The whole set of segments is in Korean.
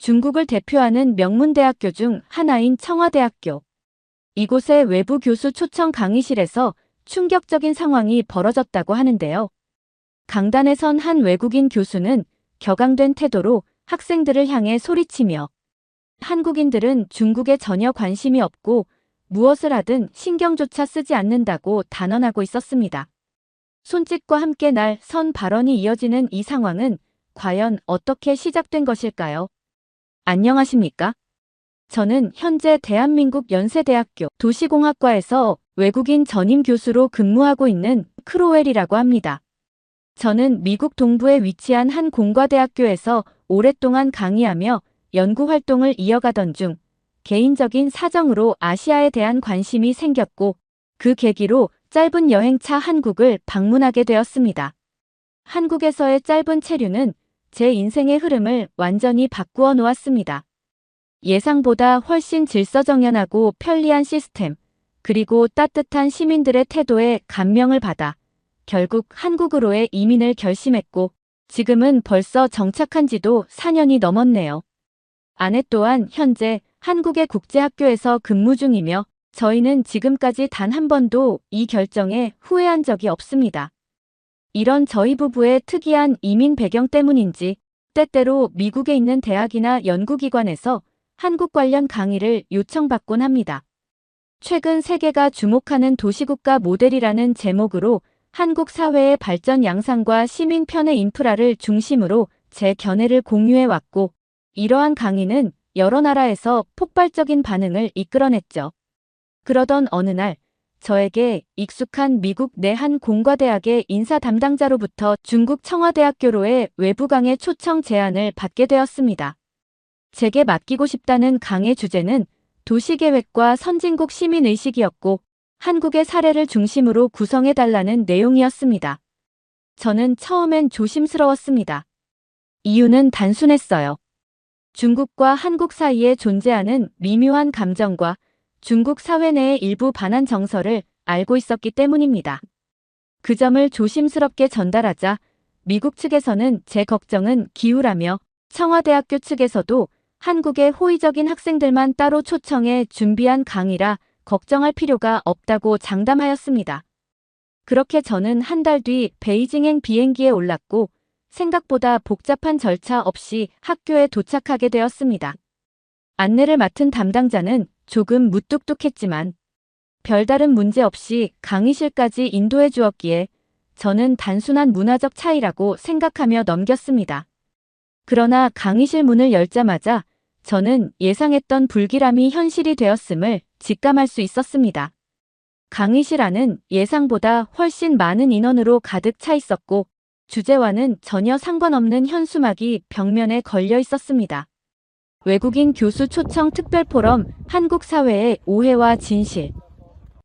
중국을 대표하는 명문대학교 중 하나인 청와대학교. 이곳의 외부 교수 초청 강의실에서 충격적인 상황이 벌어졌다고 하는데요. 강단에 선 한 외국인 교수는 격앙된 태도로 학생들을 향해 소리치며 한국인들은 중국에 전혀 관심이 없고 무엇을 하든 신경조차 쓰지 않는다고 단언하고 있었습니다. 손짓과 함께 날 선 발언이 이어지는 이 상황은 과연 어떻게 시작된 것일까요? 안녕하십니까? 저는 현재 대한민국 연세대학교 도시공학과에서 외국인 전임 교수로 근무하고 있는 크로웰이라고 합니다. 저는 미국 동부에 위치한 한 공과대학교에서 오랫동안 강의하며 연구활동을 이어가던 중 개인적인 사정으로 아시아에 대한 관심이 생겼고 그 계기로 짧은 여행차 한국을 방문하게 되었습니다. 한국에서의 짧은 체류는 제 인생의 흐름을 완전히 바꾸어 놓았습니다. 예상보다 훨씬 질서정연하고 편리한 시스템, 그리고 따뜻한 시민들의 태도에 감명을 받아 결국 한국으로의 이민을 결심했고 지금은 벌써 정착한 지도 4년이 넘었네요. 아내 또한 현재 한국의 국제학교에서 근무 중이며 저희는 지금까지 단 한 번도 이 결정에 후회한 적이 없습니다. 이런 저희 부부의 특이한 이민 배경 때문인지 때때로 미국에 있는 대학이나 연구기관에서 한국 관련 강의를 요청받곤 합니다. 최근 세계가 주목하는 도시국가 모델이라는 제목으로 한국 사회의 발전 양상과 시민 편의 인프라를 중심으로 제 견해를 공유해왔고 이러한 강의는 여러 나라에서 폭발적인 반응을 이끌어냈죠. 그러던 어느 날 저에게 익숙한 미국 내 한 공과대학의 인사 담당자로부터 중국 청와대학교로의 외부 강의 초청 제안을 받게 되었습니다. 제게 맡기고 싶다는 강의 주제는 도시계획과 선진국 시민의식이었고 한국의 사례를 중심으로 구성해달라는 내용이었습니다. 저는 처음엔 조심스러웠습니다. 이유는 단순했어요. 중국과 한국 사이에 존재하는 미묘한 감정과 중국 사회 내의 일부 반한 정서를 알고 있었기 때문입니다. 그 점을 조심스럽게 전달하자 미국 측에서는 제 걱정은 기우라며 청와대학교 측에서도 한국의 호의적인 학생들만 따로 초청해 준비한 강의라 걱정할 필요가 없다고 장담하였습니다. 그렇게 저는 한 달 뒤 베이징행 비행기에 올랐고 생각보다 복잡한 절차 없이 학교에 도착하게 되었습니다. 안내를 맡은 담당자는 조금 무뚝뚝했지만 별다른 문제 없이 강의실까지 인도해 주었기에 저는 단순한 문화적 차이라고 생각하며 넘겼습니다. 그러나 강의실 문을 열자마자 저는 예상했던 불길함이 현실이 되었음을 직감할 수 있었습니다. 강의실 안은 예상보다 훨씬 많은 인원으로 가득 차 있었고 주제와는 전혀 상관없는 현수막이 벽면에 걸려 있었습니다. 외국인 교수 초청 특별포럼 한국 사회의 오해와 진실.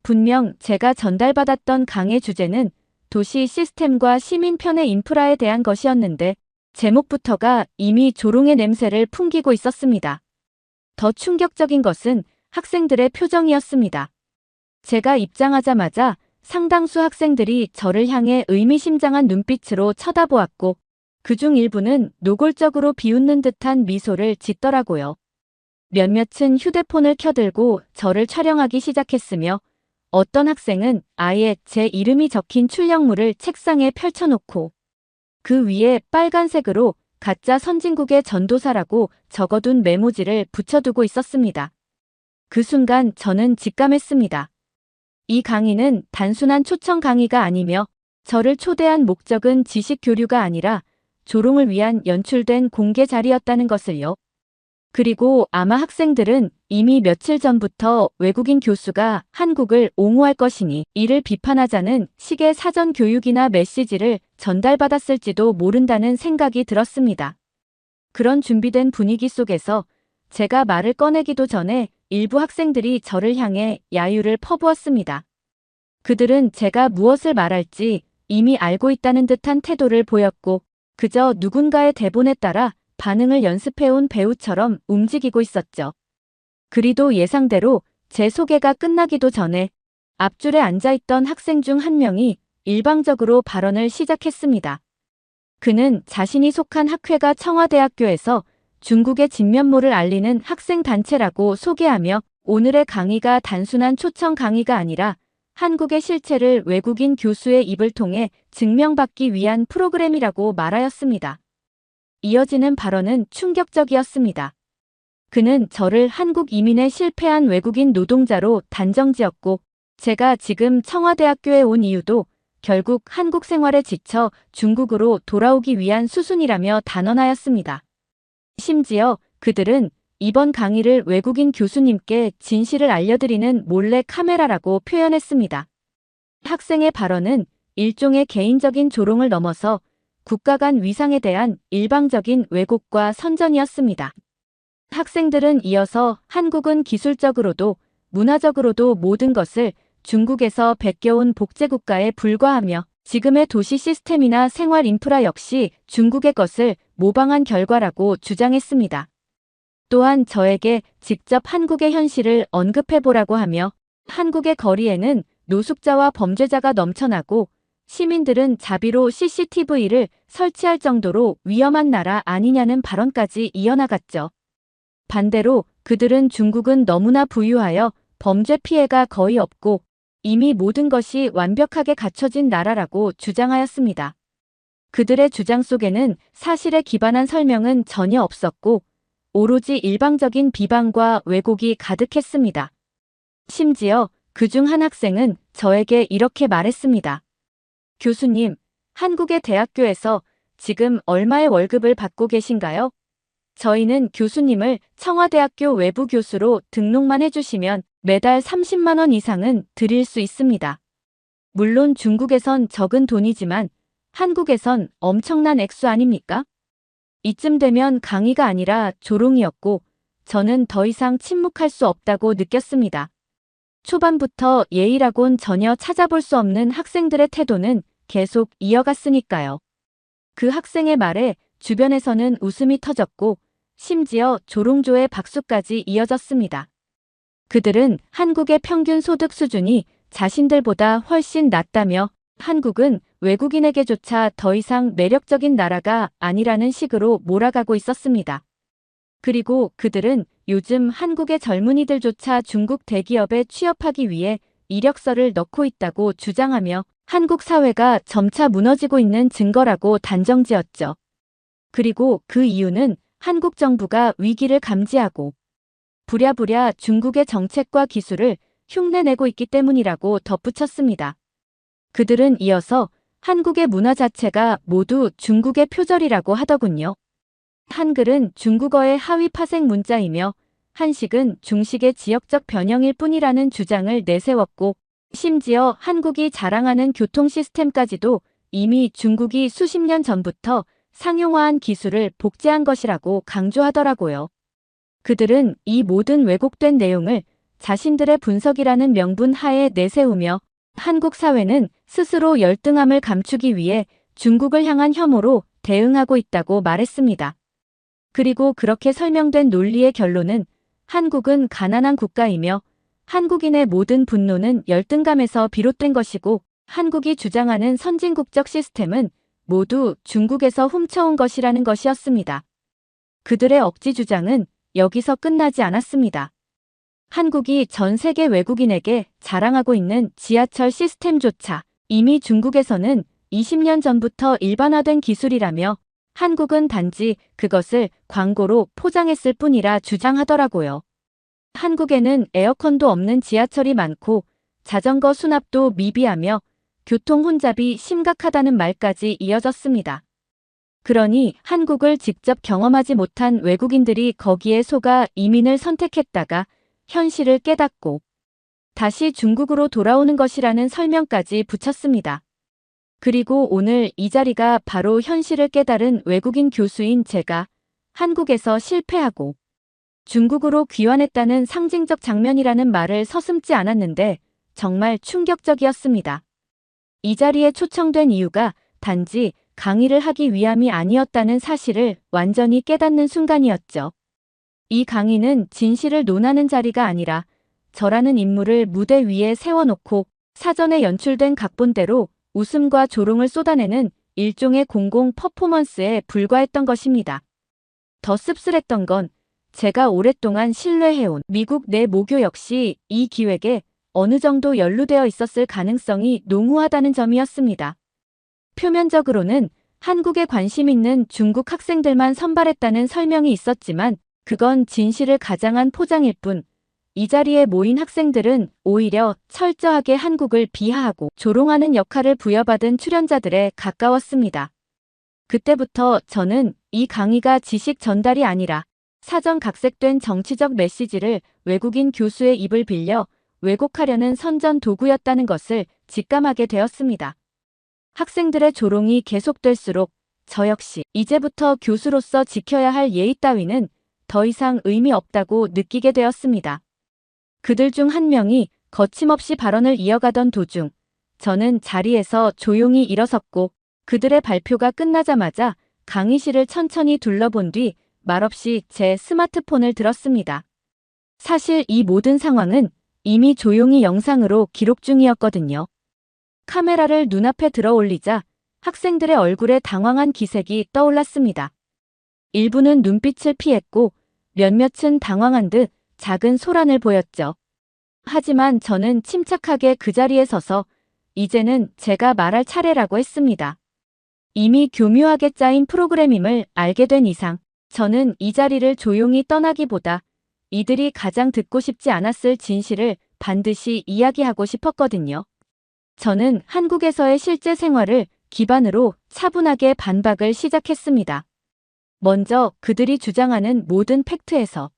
분명 제가 전달받았던 강의 주제는 도시 시스템과 시민 편의 인프라에 대한 것이었는데 제목부터가 이미 조롱의 냄새를 풍기고 있었습니다. 더 충격적인 것은 학생들의 표정이었습니다. 제가 입장하자마자 상당수 학생들이 저를 향해 의미심장한 눈빛으로 쳐다보았고 그중 일부는 노골적으로 비웃는 듯한 미소를 짓더라고요. 몇몇은 휴대폰을 켜들고 저를 촬영하기 시작했으며 어떤 학생은 아예 제 이름이 적힌 출력물을 책상에 펼쳐놓고 그 위에 빨간색으로 가짜 선진국의 전도사라고 적어둔 메모지를 붙여두고 있었습니다. 그 순간 저는 직감했습니다. 이 강의는 단순한 초청 강의가 아니며 저를 초대한 목적은 지식 교류가 아니라 조롱을 위한 연출된 공개 자리였다는 것을요. 그리고 아마 학생들은 이미 며칠 전부터 외국인 교수가 한국을 옹호할 것이니 이를 비판하자는 식의 사전 교육이나 메시지를 전달받았을지도 모른다는 생각이 들었습니다. 그런 준비된 분위기 속에서 제가 말을 꺼내기도 전에 일부 학생들이 저를 향해 야유를 퍼부었습니다. 그들은 제가 무엇을 말할지 이미 알고 있다는 듯한 태도를 보였고 그저 누군가의 대본에 따라 반응을 연습해온 배우처럼 움직이고 있었죠. 그리도 예상대로 제 소개가 끝나기도 전에 앞줄에 앉아있던 학생 중 한 명이 일방적으로 발언을 시작했습니다. 그는 자신이 속한 학회가 청와대학교에서 중국의 진면모를 알리는 학생 단체라고 소개하며 오늘의 강의가 단순한 초청 강의가 아니라 한국의 실체를 외국인 교수의 입을 통해 증명받기 위한 프로그램이라고 말하였습니다. 이어지는 발언은 충격적이었습니다. 그는 저를 한국 이민에 실패한 외국인 노동자로 단정지었고 제가 지금 청와대학교에 온 이유도 결국 한국 생활에 지쳐 중국으로 돌아오기 위한 수순이라며 단언하였습니다. 심지어 그들은 이번 강의를 외국인 교수님께 진실을 알려드리는 몰래 카메라라고 표현했습니다. 학생의 발언은 일종의 개인적인 조롱을 넘어서 국가 간 위상에 대한 일방적인 왜곡과 선전이었습니다. 학생들은 이어서 한국은 기술적으로도 문화적으로도 모든 것을 중국에서 베껴온 복제국가에 불과하며 지금의 도시 시스템이나 생활 인프라 역시 중국의 것을 모방한 결과라고 주장했습니다. 또한 저에게 직접 한국의 현실을 언급해보라고 하며 한국의 거리에는 노숙자와 범죄자가 넘쳐나고 시민들은 자비로 CCTV를 설치할 정도로 위험한 나라 아니냐는 발언까지 이어나갔죠. 반대로 그들은 중국은 너무나 부유하여 범죄 피해가 거의 없고 이미 모든 것이 완벽하게 갖춰진 나라라고 주장하였습니다. 그들의 주장 속에는 사실에 기반한 설명은 전혀 없었고 오로지 일방적인 비방과 왜곡이 가득했습니다. 심지어 그중 한 학생은 저에게 이렇게 말했습니다. 교수님, 한국의 대학교에서 지금 얼마의 월급을 받고 계신가요? 저희는 교수님을 청와대학교 외부 교수로 등록만 해주시면 매달 30만 원 이상은 드릴 수 있습니다. 물론 중국에선 적은 돈이지만 한국에선 엄청난 액수 아닙니까? 이쯤 되면 강의가 아니라 조롱이었고 저는 더 이상 침묵할 수 없다고 느꼈습니다. 초반부터 예의라곤 전혀 찾아볼 수 없는 학생들의 태도는 계속 이어갔으니까요. 그 학생의 말에 주변에서는 웃음이 터졌고 심지어 조롱조의 박수까지 이어졌습니다. 그들은 한국의 평균 소득 수준이 자신들보다 훨씬 낮다며 한국은 외국인에게조차 더 이상 매력적인 나라가 아니라는 식으로 몰아가고 있었습니다. 그리고 그들은 요즘 한국의 젊은이들조차 중국 대기업에 취업하기 위해 이력서를 넣고 있다고 주장하며 한국 사회가 점차 무너지고 있는 증거라고 단정지었죠. 그리고 그 이유는 한국 정부가 위기를 감지하고 부랴부랴 중국의 정책과 기술을 흉내내고 있기 때문이라고 덧붙였습니다. 그들은 이어서 한국의 문화 자체가 모두 중국의 표절이라고 하더군요. 한글은 중국어의 하위 파생 문자이며 한식은 중식의 지역적 변형일 뿐이라는 주장을 내세웠고 심지어 한국이 자랑하는 교통 시스템까지도 이미 중국이 수십 년 전부터 상용화한 기술을 복제한 것이라고 강조하더라고요. 그들은 이 모든 왜곡된 내용을 자신들의 분석이라는 명분 하에 내세우며 한국 사회는 스스로 열등함을 감추기 위해 중국을 향한 혐오로 대응하고 있다고 말했습니다. 그리고 그렇게 설명된 논리의 결론은 한국은 가난한 국가이며 한국인의 모든 분노는 열등감에서 비롯된 것이고 한국이 주장하는 선진국적 시스템은 모두 중국에서 훔쳐온 것이라는 것이었습니다. 그들의 억지 주장은 여기서 끝나지 않았습니다. 한국이 전 세계 외국인에게 자랑하고 있는 지하철 시스템조차 이미 중국에서는 20년 전부터 일반화된 기술이라며 한국은 단지 그것을 광고로 포장했을 뿐이라 주장하더라고요. 한국에는 에어컨도 없는 지하철이 많고 자전거 수납도 미비하며 교통 혼잡이 심각하다는 말까지 이어졌습니다. 그러니 한국을 직접 경험하지 못한 외국인들이 거기에 속아 이민을 선택했다가 현실을 깨닫고 다시 중국으로 돌아오는 것이라는 설명까지 붙였습니다. 그리고 오늘 이 자리가 바로 현실을 깨달은 외국인 교수인 제가 한국에서 실패하고 중국으로 귀환했다는 상징적 장면이라는 말을 서슴지 않았는데 정말 충격적이었습니다. 이 자리에 초청된 이유가 단지 강의를 하기 위함이 아니었다는 사실을 완전히 깨닫는 순간이었죠. 이 강의는 진실을 논하는 자리가 아니라 저라는 인물을 무대 위에 세워놓고 사전에 연출된 각본대로 웃음과 조롱을 쏟아내는 일종의 공공 퍼포먼스에 불과했던 것입니다. 더 씁쓸했던 건 제가 오랫동안 신뢰해온 미국 내 모교 역시 이 기획에 어느 정도 연루되어 있었을 가능성이 농후하다는 점이었습니다. 표면적으로는 한국에 관심 있는 중국 학생들만 선발했다는 설명이 있었지만 그건 진실을 가장한 포장일 뿐, 이 자리에 모인 학생들은 오히려 철저하게 한국을 비하하고 조롱하는 역할을 부여받은 출연자들에 가까웠습니다. 그때부터 저는 이 강의가 지식 전달이 아니라 사전 각색된 정치적 메시지를 외국인 교수의 입을 빌려 왜곡하려는 선전 도구였다는 것을 직감하게 되었습니다. 학생들의 조롱이 계속될수록 저 역시 이제부터 교수로서 지켜야 할 예의 따위는 더 이상 의미 없다고 느끼게 되었습니다. 그들 중 한 명이 거침없이 발언을 이어가던 도중 저는 자리에서 조용히 일어섰고 그들의 발표가 끝나자마자 강의실을 천천히 둘러본 뒤 말없이 제 스마트폰을 들었습니다. 사실 이 모든 상황은 이미 조용히 영상으로 기록 중이었거든요. 카메라를 눈앞에 들어 올리자 학생들의 얼굴에 당황한 기색이 떠올랐습니다. 일부는 눈빛을 피했고 몇몇은 당황한 듯 작은 소란을 보였죠. 하지만 저는 침착하게 그 자리에 서서 이제는 제가 말할 차례라고 했습니다. 이미 교묘하게 짜인 프로그램임을 알게 된 이상 저는 이 자리를 조용히 떠나기보다 이들이 가장 듣고 싶지 않았을 진실을 반드시 이야기하고 싶었거든요. 저는 한국에서의 실제 생활을 기반으로 차분하게 반박을 시작했습니다. 먼저 그들이 주장하는 모든 팩트에서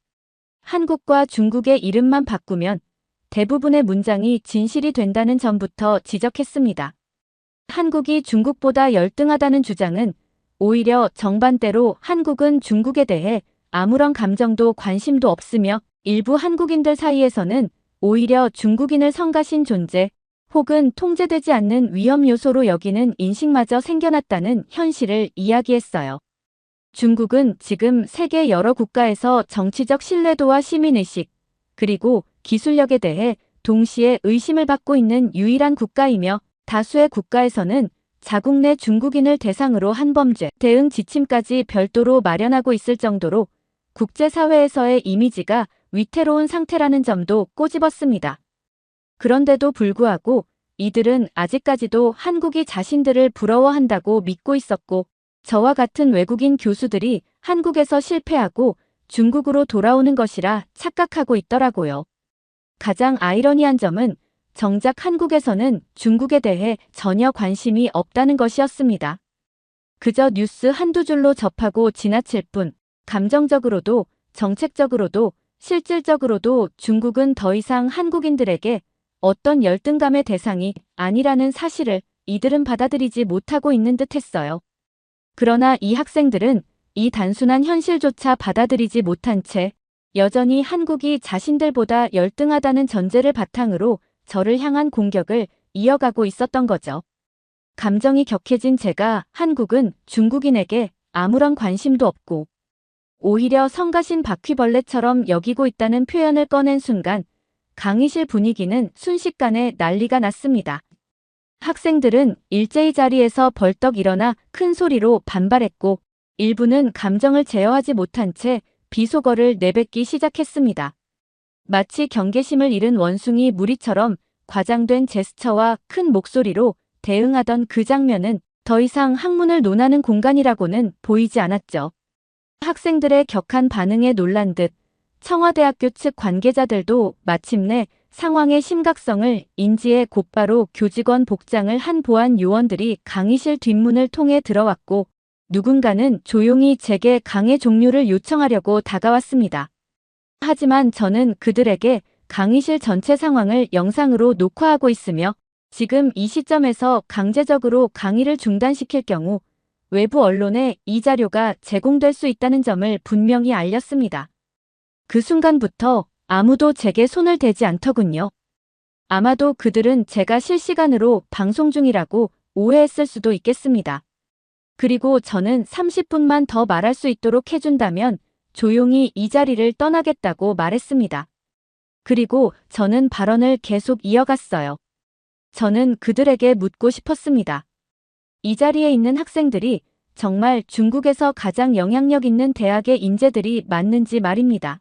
한국과 중국의 이름만 바꾸면 대부분의 문장이 진실이 된다는 점부터 지적했습니다. 한국이 중국보다 열등하다는 주장은 오히려 정반대로 한국은 중국에 대해 아무런 감정도 관심도 없으며 일부 한국인들 사이에서는 오히려 중국인을 성가신 존재 혹은 통제되지 않는 위험 요소로 여기는 인식마저 생겨났다는 현실을 이야기했어요. 중국은 지금 세계 여러 국가에서 정치적 신뢰도와 시민의식, 그리고 기술력에 대해 동시에 의심을 받고 있는 유일한 국가이며 다수의 국가에서는 자국 내 중국인을 대상으로 한 범죄 대응 지침까지 별도로 마련하고 있을 정도로 국제사회에서의 이미지가 위태로운 상태라는 점도 꼬집었습니다. 그런데도 불구하고 이들은 아직까지도 한국이 자신들을 부러워한다고 믿고 있었고 저와 같은 외국인 교수들이 한국에서 실패하고 중국으로 돌아오는 것이라 착각하고 있더라고요. 가장 아이러니한 점은 정작 한국에서는 중국에 대해 전혀 관심이 없다는 것이었습니다. 그저 뉴스 한두 줄로 접하고 지나칠 뿐 감정적으로도 정책적으로도 실질적으로도 중국은 더 이상 한국인들에게 어떤 열등감의 대상이 아니라는 사실을 이들은 받아들이지 못하고 있는 듯했어요. 그러나 이 학생들은 이 단순한 현실조차 받아들이지 못한 채 여전히 한국이 자신들보다 열등하다는 전제를 바탕으로 저를 향한 공격을 이어가고 있었던 거죠. 감정이 격해진 제가 한국은 중국인에게 아무런 관심도 없고 오히려 성가신 바퀴벌레처럼 여기고 있다는 표현을 꺼낸 순간 강의실 분위기는 순식간에 난리가 났습니다. 학생들은 일제히 자리에서 벌떡 일어나 큰 소리로 반발했고 일부는 감정을 제어하지 못한 채 비속어를 내뱉기 시작했습니다. 마치 경계심을 잃은 원숭이 무리처럼 과장된 제스처와 큰 목소리로 대응하던 그 장면은 더 이상 학문을 논하는 공간이라고는 보이지 않았죠. 학생들의 격한 반응에 놀란 듯 청와대학교 측 관계자들도 마침내 상황의 심각성을 인지해 곧바로 교직원 복장을 한 보안 요원들이 강의실 뒷문을 통해 들어왔고 누군가는 조용히 제게 강의 종료를 요청하려고 다가왔습니다. 하지만 저는 그들에게 강의실 전체 상황을 영상으로 녹화하고 있으며 지금 이 시점에서 강제적으로 강의를 중단시킬 경우 외부 언론에 이 자료가 제공될 수 있다는 점을 분명히 알렸습니다. 그 순간부터 아무도 제게 손을 대지 않더군요. 아마도 그들은 제가 실시간으로 방송 중이라고 오해했을 수도 있겠습니다. 그리고 저는 30분만 더 말할 수 있도록 해준다면 조용히 이 자리를 떠나겠다고 말했습니다. 그리고 저는 발언을 계속 이어갔어요. 저는 그들에게 묻고 싶었습니다. 이 자리에 있는 학생들이 정말 중국에서 가장 영향력 있는 대학의 인재들이 맞는지 말입니다.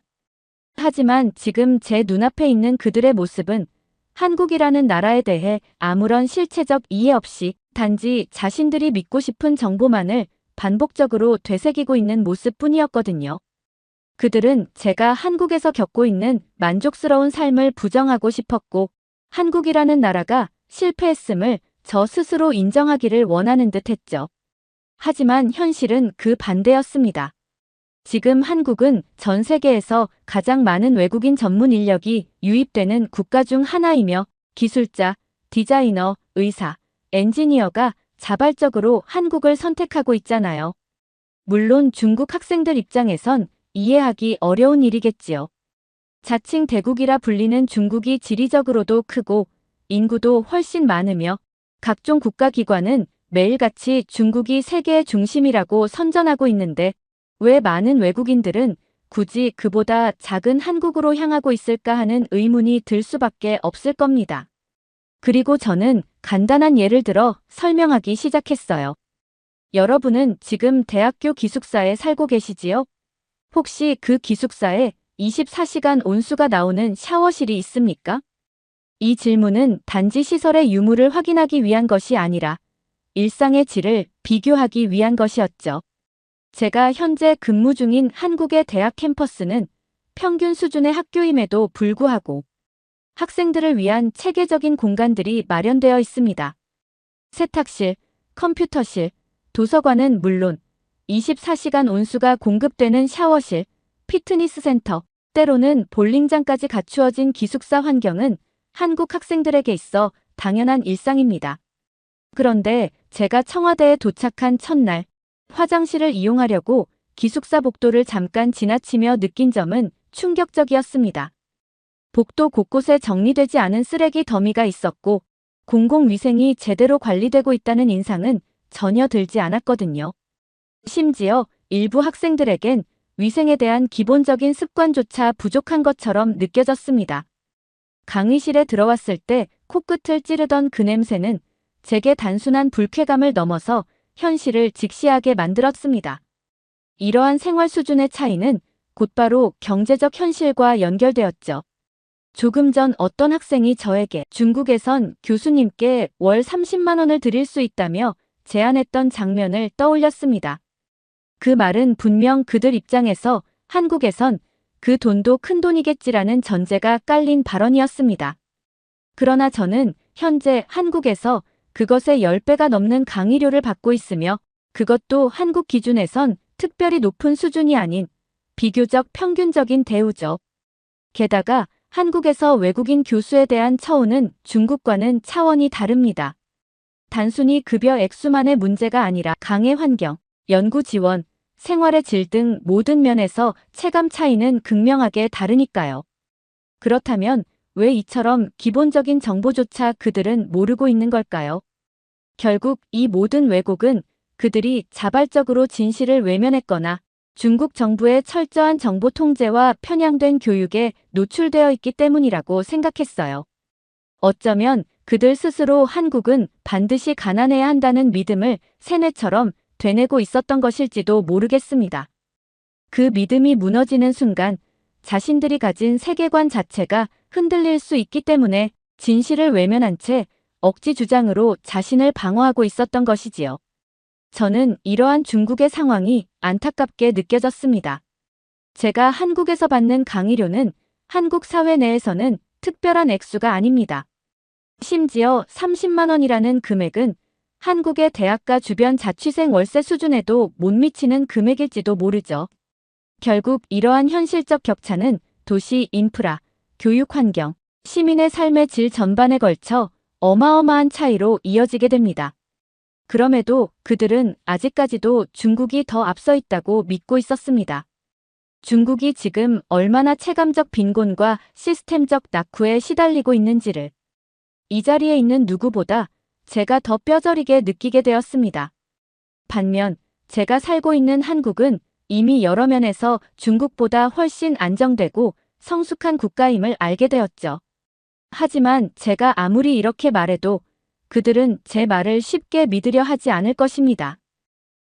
하지만 지금 제 눈앞에 있는 그들의 모습은 한국이라는 나라에 대해 아무런 실체적 이해 없이 단지 자신들이 믿고 싶은 정보만을 반복적으로 되새기고 있는 모습뿐이었거든요. 그들은 제가 한국에서 겪고 있는 만족스러운 삶을 부정하고 싶었고, 한국이라는 나라가 실패했음을 저 스스로 인정하기를 원하는 듯 했죠. 하지만 현실은 그 반대였습니다. 지금 한국은 전 세계에서 가장 많은 외국인 전문 인력이 유입되는 국가 중 하나이며 기술자, 디자이너, 의사, 엔지니어가 자발적으로 한국을 선택하고 있잖아요. 물론 중국 학생들 입장에선 이해하기 어려운 일이겠지요. 자칭 대국이라 불리는 중국이 지리적으로도 크고 인구도 훨씬 많으며 각종 국가기관은 매일같이 중국이 세계의 중심이라고 선전하고 있는데 왜 많은 외국인들은 굳이 그보다 작은 한국으로 향하고 있을까 하는 의문이 들 수밖에 없을 겁니다. 그리고 저는 간단한 예를 들어 설명하기 시작했어요. 여러분은 지금 대학교 기숙사에 살고 계시지요? 혹시 그 기숙사에 24시간 온수가 나오는 샤워실이 있습니까? 이 질문은 단지 시설의 유무를 확인하기 위한 것이 아니라 일상의 질을 비교하기 위한 것이었죠. 제가 현재 근무 중인 한국의 대학 캠퍼스는 평균 수준의 학교임에도 불구하고 학생들을 위한 체계적인 공간들이 마련되어 있습니다. 세탁실, 컴퓨터실, 도서관은 물론 24시간 온수가 공급되는 샤워실, 피트니스 센터, 때로는 볼링장까지 갖추어진 기숙사 환경은 한국 학생들에게 있어 당연한 일상입니다. 그런데 제가 청와대에 도착한 첫날, 화장실을 이용하려고 기숙사 복도를 잠깐 지나치며 느낀 점은 충격적이었습니다. 복도 곳곳에 정리되지 않은 쓰레기 더미가 있었고 공공위생이 제대로 관리되고 있다는 인상은 전혀 들지 않았거든요. 심지어 일부 학생들에겐 위생에 대한 기본적인 습관조차 부족한 것처럼 느껴졌습니다. 강의실에 들어왔을 때 코끝을 찌르던 그 냄새는 제게 단순한 불쾌감을 넘어서 현실을 직시하게 만들었습니다. 이러한 생활 수준의 차이는 곧바로 경제적 현실과 연결되었죠. 조금 전 어떤 학생이 저에게 중국에선 교수님께 월 30만 원을 드릴 수 있다며 제안했던 장면을 떠올렸습니다. 그 말은 분명 그들 입장에서 한국에선 그 돈도 큰 돈이겠지라는 전제가 깔린 발언이었습니다. 그러나 저는 현재 한국에서 그것의 10배가 넘는 강의료를 받고 있으며 그것도 한국 기준에선 특별히 높은 수준이 아닌 비교적 평균적인 대우죠. 게다가 한국에서 외국인 교수에 대한 처우는 중국과는 차원이 다릅니다. 단순히 급여 액수만의 문제가 아니라 강의 환경, 연구 지원, 생활의 질 등 모든 면에서 체감 차이는 극명하게 다르니까요. 그렇다면 왜 이처럼 기본적인 정보조차 그들은 모르고 있는 걸까요? 결국 이 모든 왜곡은 그들이 자발적으로 진실을 외면했거나 중국 정부의 철저한 정보 통제와 편향된 교육에 노출되어 있기 때문이라고 생각했어요. 어쩌면 그들 스스로 한국은 반드시 가난해야 한다는 믿음을 세뇌처럼 되뇌고 있었던 것일지도 모르겠습니다. 그 믿음이 무너지는 순간 자신들이 가진 세계관 자체가 흔들릴 수 있기 때문에 진실을 외면한 채 억지 주장으로 자신을 방어하고 있었던 것이지요. 저는 이러한 중국의 상황이 안타깝게 느껴졌습니다. 제가 한국에서 받는 강의료는 한국 사회 내에서는 특별한 액수가 아닙니다. 심지어 30만 원이라는 금액은 한국의 대학가 주변 자취생 월세 수준에도 못 미치는 금액일지도 모르죠. 결국 이러한 현실적 격차는 도시 인프라, 교육 환경, 시민의 삶의 질 전반에 걸쳐 어마어마한 차이로 이어지게 됩니다. 그럼에도 그들은 아직까지도 중국이 더 앞서 있다고 믿고 있었습니다. 중국이 지금 얼마나 체감적 빈곤과 시스템적 낙후에 시달리고 있는지를 이 자리에 있는 누구보다 제가 더 뼈저리게 느끼게 되었습니다. 반면 제가 살고 있는 한국은 이미 여러 면에서 중국보다 훨씬 안정되고 성숙한 국가임을 알게 되었죠. 하지만 제가 아무리 이렇게 말해도 그들은 제 말을 쉽게 믿으려 하지 않을 것입니다.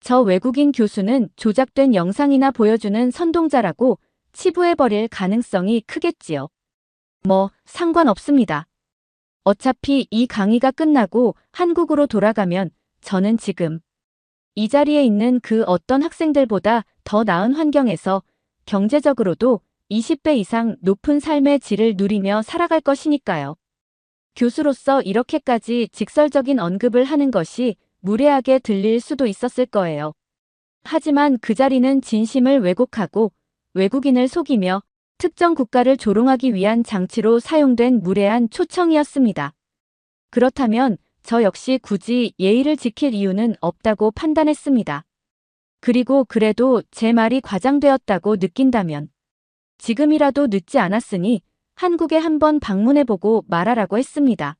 저 외국인 교수는 조작된 영상이나 보여주는 선동자라고 치부해버릴 가능성이 크겠지요. 뭐, 상관없습니다. 어차피 이 강의가 끝나고 한국으로 돌아가면 저는 지금 이 자리에 있는 그 어떤 학생들보다 더 나은 환경에서 경제적으로도 20배 이상 높은 삶의 질을 누리며 살아갈 것이니까요. 교수로서 이렇게까지 직설적인 언급을 하는 것이 무례하게 들릴 수도 있었을 거예요. 하지만 그 자리는 진심을 왜곡하고 외국인을 속이며 특정 국가를 조롱하기 위한 장치로 사용된 무례한 초청이었습니다. 그렇다면 저 역시 굳이 예의를 지킬 이유는 없다고 판단했습니다. 그리고 그래도 제 말이 과장되었다고 느낀다면 지금이라도 늦지 않았으니 한국에 한번 방문해보고 말하라고 했습니다.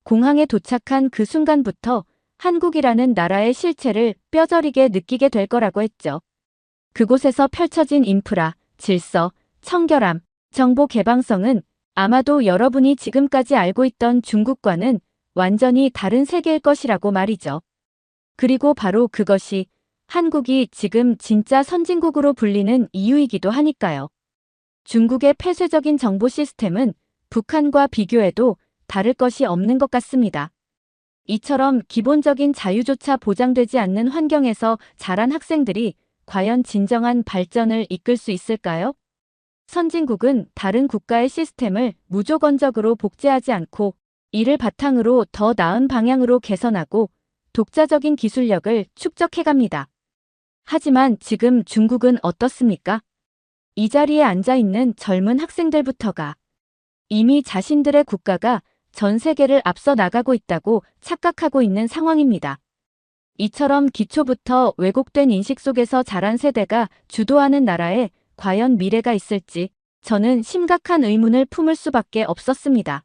공항에 도착한 그 순간부터 한국이라는 나라의 실체를 뼈저리게 느끼게 될 거라고 했죠. 그곳에서 펼쳐진 인프라, 질서, 청결함, 정보 개방성은 아마도 여러분이 지금까지 알고 있던 중국과는 완전히 다른 세계일 것이라고 말이죠. 그리고 바로 그것이 한국이 지금 진짜 선진국으로 불리는 이유이기도 하니까요. 중국의 폐쇄적인 정보 시스템은 북한과 비교해도 다를 것이 없는 것 같습니다. 이처럼 기본적인 자유조차 보장되지 않는 환경에서 자란 학생들이 과연 진정한 발전을 이끌 수 있을까요? 선진국은 다른 국가의 시스템을 무조건적으로 복제하지 않고 이를 바탕으로 더 나은 방향으로 개선하고 독자적인 기술력을 축적해갑니다. 하지만 지금 중국은 어떻습니까? 이 자리에 앉아있는 젊은 학생들부터가 이미 자신들의 국가가 전 세계를 앞서 나가고 있다고 착각하고 있는 상황입니다. 이처럼 기초부터 왜곡된 인식 속에서 자란 세대가 주도하는 나라에 과연 미래가 있을지 저는 심각한 의문을 품을 수밖에 없었습니다.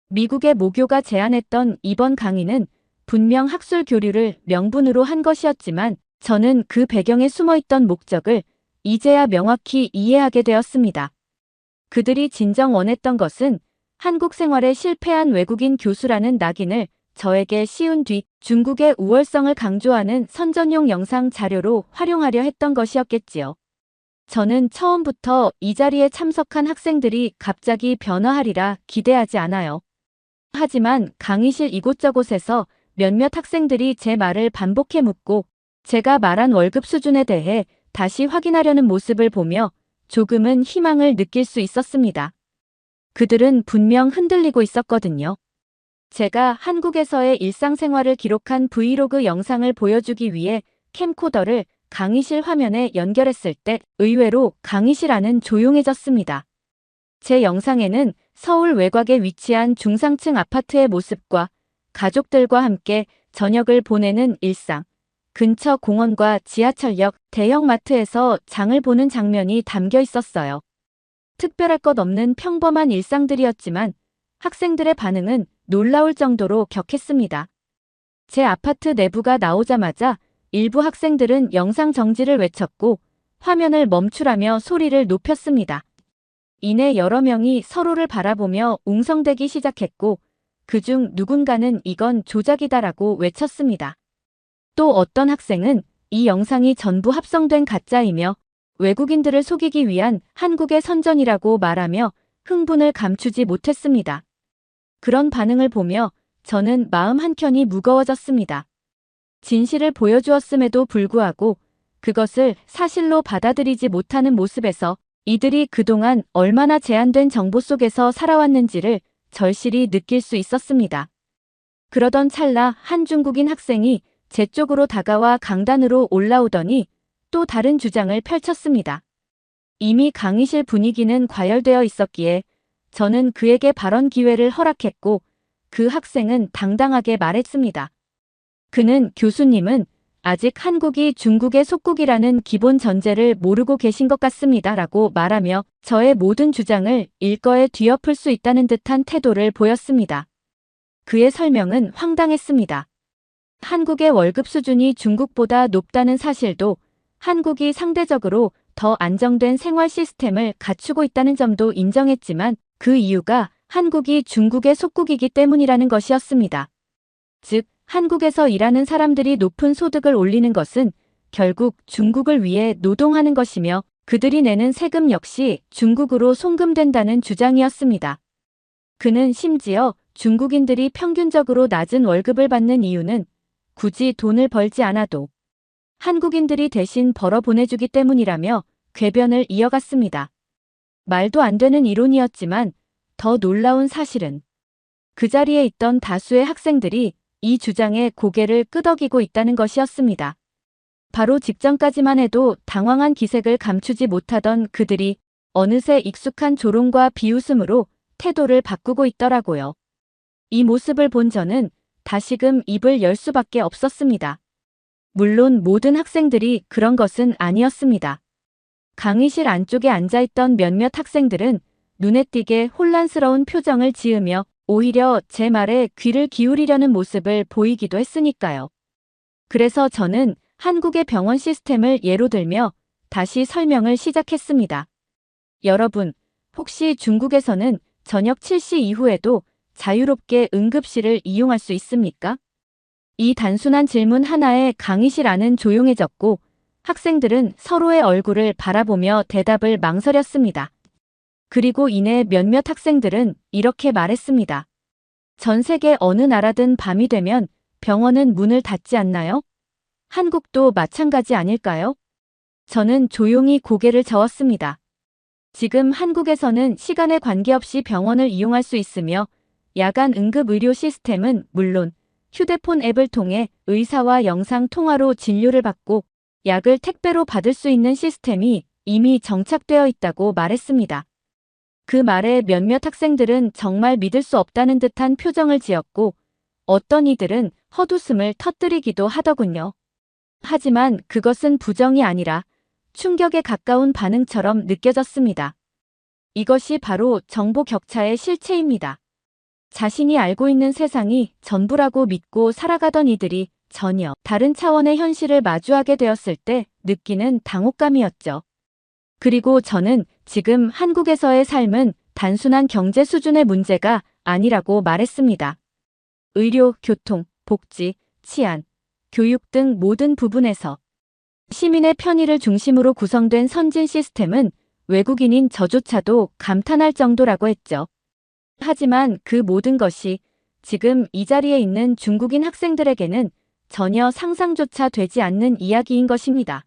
미국의 모교가 제안했던 이번 강의는 분명 학술 교류를 명분으로 한 것이었지만 저는 그 배경에 숨어있던 목적을 이제야 명확히 이해하게 되었습니다. 그들이 진정 원했던 것은 한국 생활에 실패한 외국인 교수라는 낙인을 저에게 씌운 뒤 중국의 우월성을 강조하는 선전용 영상 자료로 활용하려 했던 것이었겠지요. 저는 처음부터 이 자리에 참석한 학생들이 갑자기 변화하리라 기대하지 않아요. 하지만 강의실 이곳저곳에서 몇몇 학생들이 제 말을 반복해 묻고 제가 말한 월급 수준에 대해 다시 확인하려는 모습을 보며 조금은 희망을 느낄 수 있었습니다. 그들은 분명 흔들리고 있었거든요. 제가 한국에서의 일상생활을 기록한 브이로그 영상을 보여주기 위해 캠코더를 강의실 화면에 연결했을 때 의외로 강의실 안은 조용해졌습니다. 제 영상에는 서울 외곽에 위치한 중상층 아파트의 모습과 가족들과 함께 저녁을 보내는 일상, 근처 공원과 지하철역, 대형마트에서 장을 보는 장면이 담겨 있었어요. 특별할 것 없는 평범한 일상들이었지만 학생들의 반응은 놀라울 정도로 격했습니다. 제 아파트 내부가 나오자마자 일부 학생들은 영상 정지를 외쳤고 화면을 멈추라며 소리를 높였습니다. 이내 여러 명이 서로를 바라보며 웅성대기 시작했고 그중 누군가는 이건 조작이다라고 외쳤습니다. 또 어떤 학생은 이 영상이 전부 합성된 가짜이며 외국인들을 속이기 위한 한국의 선전이라고 말하며 흥분을 감추지 못했습니다. 그런 반응을 보며 저는 마음 한켠이 무거워졌습니다. 진실을 보여주었음에도 불구하고 그것을 사실로 받아들이지 못하는 모습에서 이들이 그동안 얼마나 제한된 정보 속에서 살아왔는지를 절실히 느낄 수 있었습니다. 그러던 찰나 한 중국인 학생이 제 쪽으로 다가와 강단으로 올라오더니 또 다른 주장을 펼쳤습니다. 이미 강의실 분위기는 과열되어 있었기에 저는 그에게 발언 기회를 허락했고 그 학생은 당당하게 말했습니다. 그는 교수님은 아직 한국이 중국의 속국이라는 기본 전제를 모르고 계신 것 같습니다. 라고 말하며 저의 모든 주장을 일거에 뒤엎을 수 있다는 듯한 태도를 보였습니다. 그의 설명은 황당했습니다. 한국의 월급 수준이 중국보다 높다는 사실도 한국이 상대적으로 더 안정된 생활 시스템을 갖추고 있다는 점도 인정했지만 그 이유가 한국이 중국의 속국이기 때문이라는 것이었습니다. 즉, 한국에서 일하는 사람들이 높은 소득을 올리는 것은 결국 중국을 위해 노동하는 것이며 그들이 내는 세금 역시 중국으로 송금된다는 주장이었습니다. 그는 심지어 중국인들이 평균적으로 낮은 월급을 받는 이유는 굳이 돈을 벌지 않아도 한국인들이 대신 벌어 보내주기 때문이라며 궤변을 이어갔습니다. 말도 안 되는 이론이었지만 더 놀라운 사실은 그 자리에 있던 다수의 학생들이 이 주장에 고개를 끄덕이고 있다는 것이었습니다. 바로 직전까지만 해도 당황한 기색을 감추지 못하던 그들이 어느새 익숙한 조롱과 비웃음으로 태도를 바꾸고 있더라고요. 이 모습을 본 저는 다시금 입을 열 수밖에 없었습니다. 물론 모든 학생들이 그런 것은 아니었습니다. 강의실 안쪽에 앉아있던 몇몇 학생들은 눈에 띄게 혼란스러운 표정을 지으며 오히려 제 말에 귀를 기울이려는 모습을 보이기도 했으니까요. 그래서 저는 한국의 병원 시스템을 예로 들며 다시 설명을 시작했습니다. 여러분, 혹시 중국에서는 저녁 7시 이후에도 자유롭게 응급실을 이용할 수 있습니까? 이 단순한 질문 하나에 강의실 안은 조용해졌고 학생들은 서로의 얼굴을 바라보며 대답을 망설였습니다. 그리고 이내 몇몇 학생들은 이렇게 말했습니다. 전 세계 어느 나라든 밤이 되면 병원은 문을 닫지 않나요? 한국도 마찬가지 아닐까요? 저는 조용히 고개를 저었습니다. 지금 한국에서는 시간에 관계없이 병원을 이용할 수 있으며 야간 응급의료 시스템은 물론 휴대폰 앱을 통해 의사와 영상 통화로 진료를 받고 약을 택배로 받을 수 있는 시스템이 이미 정착되어 있다고 말했습니다. 그 말에 몇몇 학생들은 정말 믿을 수 없다는 듯한 표정을 지었고 어떤 이들은 헛웃음을 터뜨리기도 하더군요. 하지만 그것은 부정이 아니라 충격에 가까운 반응처럼 느껴졌습니다. 이것이 바로 정보 격차의 실체입니다. 자신이 알고 있는 세상이 전부라고 믿고 살아가던 이들이 전혀 다른 차원의 현실을 마주하게 되었을 때 느끼는 당혹감이었죠. 그리고 저는 지금 한국에서의 삶은 단순한 경제 수준의 문제가 아니라고 말했습니다. 의료, 교통, 복지, 치안, 교육 등 모든 부분에서 시민의 편의를 중심으로 구성된 선진 시스템은 외국인인 저조차도 감탄할 정도라고 했죠. 하지만 그 모든 것이 지금 이 자리에 있는 중국인 학생들에게는 전혀 상상조차 되지 않는 이야기인 것입니다.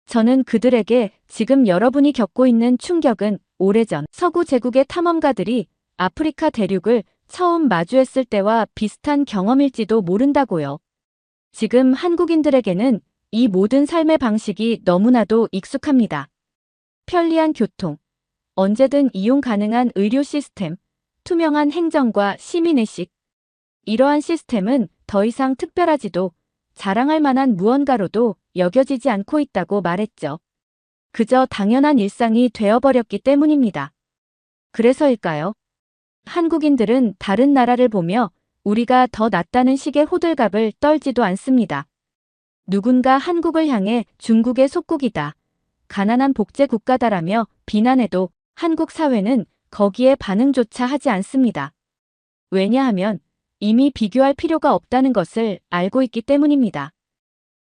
저는 그들에게 지금 여러분이 겪고 있는 충격은 오래전 서구 제국의 탐험가들이 아프리카 대륙을 처음 마주했을 때와 비슷한 경험일지도 모른다고요. 지금 한국인들에게는 이 모든 삶의 방식이 너무나도 익숙합니다. 편리한 교통, 언제든 이용 가능한 의료 시스템, 투명한 행정과 시민의식. 이러한 시스템은 더 이상 특별하지도 자랑할 만한 무언가로도 여겨지지 않고 있다고 말했죠. 그저 당연한 일상이 되어버렸기 때문입니다. 그래서일까요? 한국인들은 다른 나라를 보며 우리가 더 낫다는 식의 호들갑을 떨지도 않습니다. 누군가 한국을 향해 중국의 속국이다, 가난한 복제 국가다라며 비난해도 한국 사회는 거기에 반응조차 하지 않습니다. 왜냐하면 이미 비교할 필요가 없다는 것을 알고 있기 때문입니다.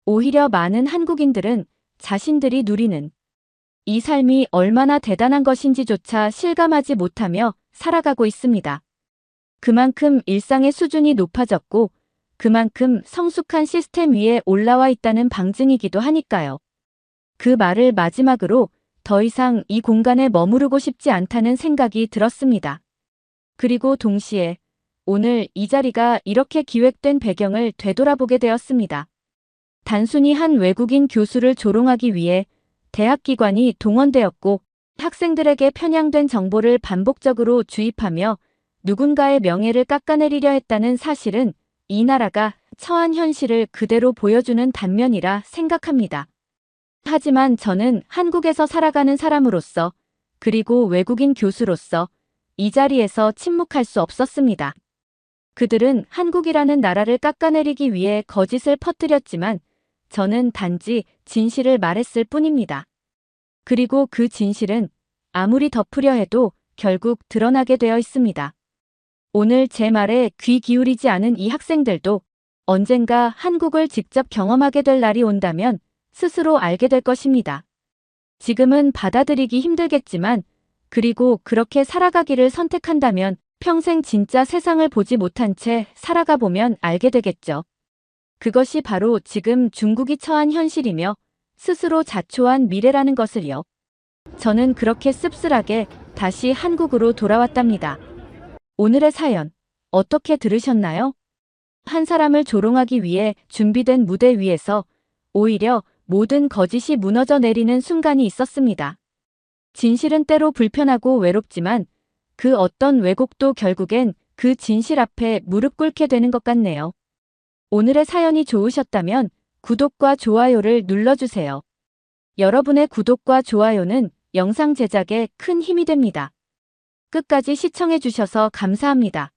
오히려 많은 한국인들은 자신들이 누리는 이 삶이 얼마나 대단한 것인지조차 실감하지 못하며 살아가고 있습니다. 그만큼 일상의 수준이 높아졌고 그만큼 성숙한 시스템 위에 올라와 있다는 방증이기도 하니까요. 그 말을 마지막으로 더 이상 이 공간에 머무르고 싶지 않다는 생각이 들었습니다. 그리고 동시에 오늘 이 자리가 이렇게 기획된 배경을 되돌아보게 되었습니다. 단순히 한 외국인 교수를 조롱하기 위해 대학기관이 동원되었고 학생들에게 편향된 정보를 반복적으로 주입하며 누군가의 명예를 깎아내리려 했다는 사실은 이 나라가 처한 현실을 그대로 보여주는 단면이라 생각합니다. 하지만 저는 한국에서 살아가는 사람으로서 그리고 외국인 교수로서 이 자리에서 침묵할 수 없었습니다. 그들은 한국이라는 나라를 깎아내리기 위해 거짓을 퍼뜨렸지만 저는 단지 진실을 말했을 뿐입니다. 그리고 그 진실은 아무리 덮으려 해도 결국 드러나게 되어 있습니다. 오늘 제 말에 귀 기울이지 않은 이 학생들도 언젠가 한국을 직접 경험하게 될 날이 온다면 스스로 알게 될 것입니다. 지금은 받아들이기 힘들겠지만, 그리고 그렇게 살아가기를 선택한다면 평생 진짜 세상을 보지 못한 채 살아가 보면 알게 되겠죠. 그것이 바로 지금 중국이 처한 현실이며 스스로 자초한 미래라는 것을요. 저는 그렇게 씁쓸하게 다시 한국으로 돌아왔답니다. 오늘의 사연, 어떻게 들으셨나요? 한 사람을 조롱하기 위해 준비된 무대 위에서 오히려 모든 거짓이 무너져 내리는 순간이 있었습니다. 진실은 때로 불편하고 외롭지만 그 어떤 왜곡도 결국엔 그 진실 앞에 무릎 꿇게 되는 것 같네요. 오늘의 사연이 좋으셨다면 구독과 좋아요를 눌러주세요. 여러분의 구독과 좋아요는 영상 제작에 큰 힘이 됩니다. 끝까지 시청해주셔서 감사합니다.